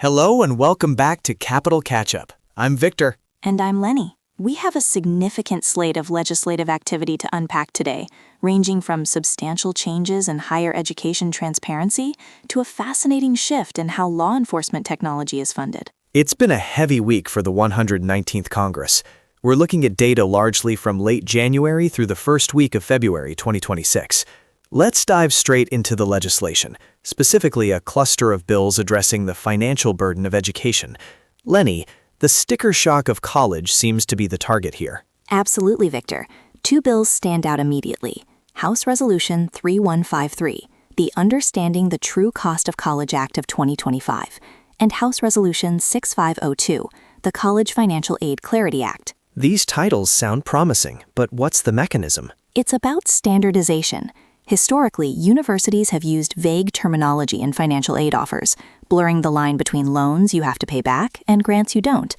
Hello and welcome back to Capital Catch-Up. I'm Victor. And I'm Lenny. We have a significant slate of legislative activity to unpack today, ranging from substantial changes in higher education transparency to a fascinating shift in how law enforcement technology is funded. It's been a heavy week for the 119th Congress. We're looking at data largely from late January through the first week of February 2026. Let's dive straight into the legislation, specifically a cluster of bills addressing the financial burden of education. Lenny, the sticker shock of college seems to be the target here. Absolutely, Victor. Two bills stand out immediately. House Resolution 3153, the Understanding the True Cost of College Act of 2025, and House Resolution 6502, the College Financial Aid Clarity Act. These titles sound promising, but what's the mechanism? It's about standardization. Historically, universities have used vague terminology in financial aid offers, blurring the line between loans you have to pay back and grants you don't.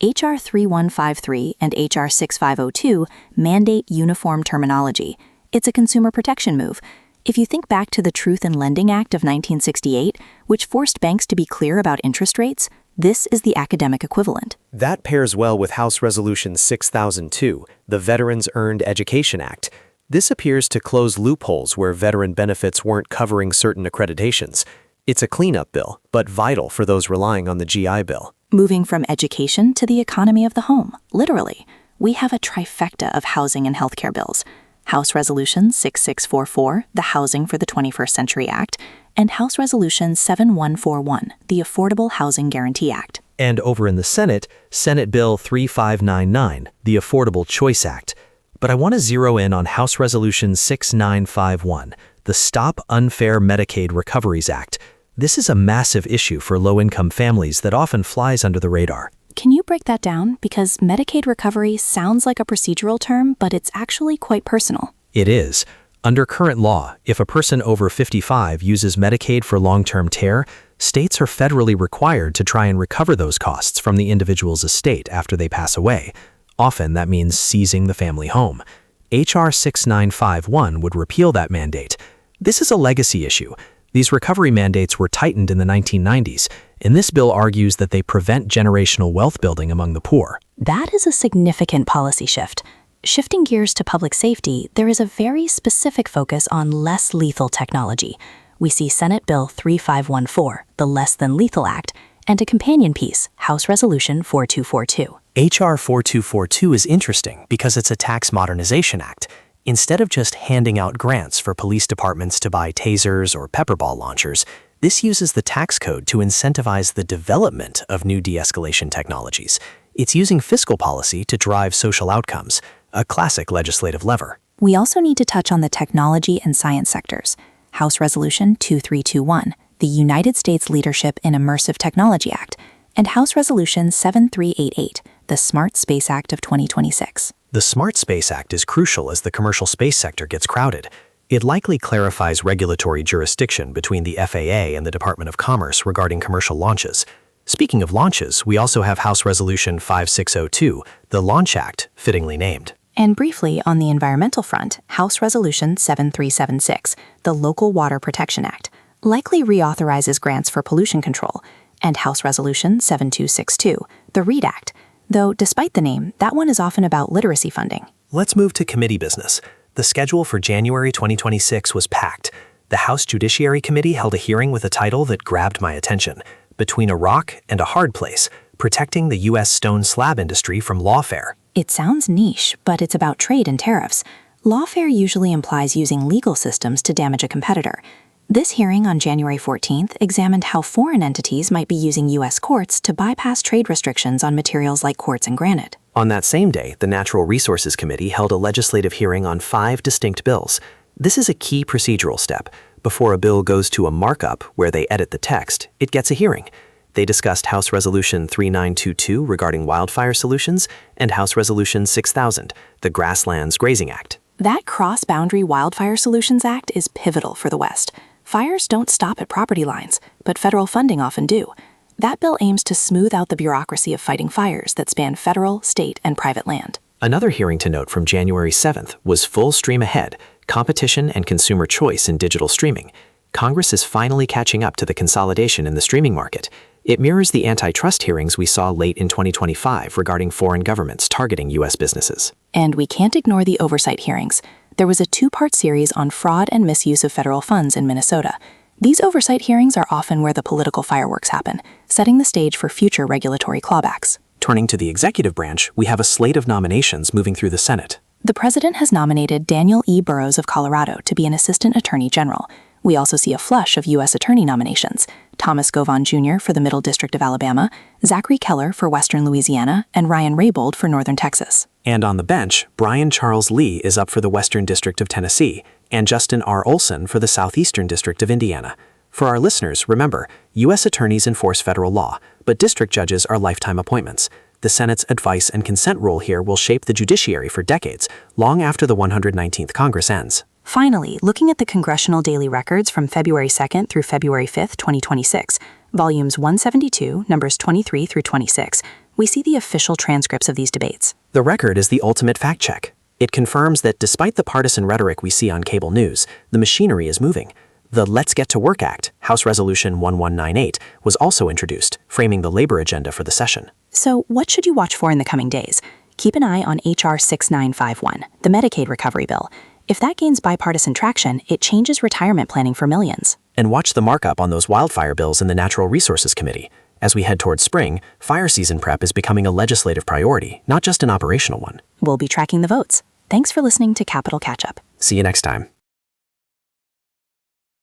H.R. 3153 and H.R. 6502 mandate uniform terminology. It's a consumer protection move. If you think back to the Truth in Lending Act of 1968, which forced banks to be clear about interest rates, this is the academic equivalent. That pairs well with House Resolution 6002, the Veterans Earned Education Act. This appears to close loopholes where veteran benefits weren't covering certain accreditations. It's a cleanup bill, but vital for those relying on the GI Bill. Moving from education to the economy of the home, literally. We have a trifecta of housing and healthcare bills. House Resolution 6644, the Housing for the 21st Century Act, and House Resolution 7141, the Affordable Housing Guarantee Act. And over in the Senate, Senate Bill 3599, the Affordable Choice Act. But I want to zero in on House Resolution 6951, the Stop Unfair Medicaid Recoveries Act. This is a massive issue for low-income families that often flies under the radar. Can you break that down? Because Medicaid recovery sounds like a procedural term, but it's actually quite personal. It is. Under current law, if a person over 55 uses Medicaid for long-term care, states are federally required to try and recover those costs from the individual's estate after they pass away. Often that means seizing the family home. H.R. 6951 would repeal that mandate. This is a legacy issue. These recovery mandates were tightened in the 1990s, and this bill argues that they prevent generational wealth building among the poor. That is a significant policy shift. Shifting gears to public safety, there is a very specific focus on less lethal technology. We see Senate Bill 3514, the Less Than Lethal Act, and a companion piece, House Resolution 4242. H.R. 4242 is interesting because it's a tax modernization act. Instead of just handing out grants for police departments to buy tasers or pepperball launchers, this uses the tax code to incentivize the development of new de-escalation technologies. It's using fiscal policy to drive social outcomes, a classic legislative lever. We also need to touch on the technology and science sectors. House Resolution 2321, the United States Leadership in Immersive Technology Act, and House Resolution 7388, the Smart Space Act of 2026. The Smart Space Act is crucial as the commercial space sector gets crowded. It likely clarifies regulatory jurisdiction between the FAA and the Department of Commerce regarding commercial launches. Speaking of launches, we also have House Resolution 5602, the Launch Act, fittingly named. And briefly, on the environmental front, House Resolution 7376, the Local Water Protection Act, likely reauthorizes grants for pollution control, and House Resolution 7262, the READ Act, though despite the name, that one is often about literacy funding. Let's move to committee business. The schedule for January 2026 was packed. The House Judiciary Committee held a hearing with a title that grabbed my attention, Between a Rock and a Hard Place, Protecting the U.S. Stone Slab Industry from Lawfare. It sounds niche, but it's about trade and tariffs. Lawfare usually implies using legal systems to damage a competitor. This hearing on January 14th examined how foreign entities might be using U.S. courts to bypass trade restrictions on materials like quartz and granite. On that same day, the Natural Resources Committee held a legislative hearing on 5 distinct bills. This is a key procedural step. Before a bill goes to a markup where they edit the text, it gets a hearing. They discussed House Resolution 3922 regarding wildfire solutions and House Resolution 6000, the Grasslands Grazing Act. That Cross-Boundary Wildfire Solutions Act is pivotal for the West. Fires don't stop at property lines, but federal funding often do. That bill aims to smooth out the bureaucracy of fighting fires that span federal, state, and private land. Another hearing to note from January 7th was Full Stream Ahead, Competition and Consumer Choice in Digital Streaming. Congress is finally catching up to the consolidation in the streaming market. It mirrors the antitrust hearings we saw late in 2025 regarding foreign governments targeting U.S. businesses. And we can't ignore the oversight hearings. There was a two-part series on fraud and misuse of federal funds in Minnesota. These oversight hearings are often where the political fireworks happen, setting the stage for future regulatory clawbacks. Turning to the executive branch, we have a slate of nominations moving through the Senate. The president has nominated Daniel E. Burrows of Colorado to be an assistant attorney general. We also see a flush of U.S. attorney nominations: Thomas Govan Jr. for the Middle District of Alabama, Zachary Keller for Western Louisiana, and Ryan Raybould for Northern Texas. And on the bench, Brian Charles Lee is up for the Western District of Tennessee, and Justin R. Olson for the Southeastern District of Indiana. For our listeners, remember, U.S. attorneys enforce federal law, but district judges are lifetime appointments. The Senate's advice and consent rule here will shape the judiciary for decades, long after the 119th Congress ends. Finally, looking at the Congressional Daily Records from February 2nd through February 5th, 2026, volumes 172, numbers 23 through 26, we see the official transcripts of these debates. The record is the ultimate fact check. It confirms that despite the partisan rhetoric we see on cable news, the machinery is moving. The Let's Get to Work Act, House Resolution 1198, was also introduced, framing the labor agenda for the session. So, what should you watch for in the coming days? Keep an eye on H.R. 6951, the Medicaid recovery bill. If that gains bipartisan traction, it changes retirement planning for millions. And watch the markup on those wildfire bills in the Natural Resources Committee. As we head towards spring, fire season prep is becoming a legislative priority, not just an operational one. We'll be tracking the votes. Thanks for listening to Capital Catch-Up. See you next time.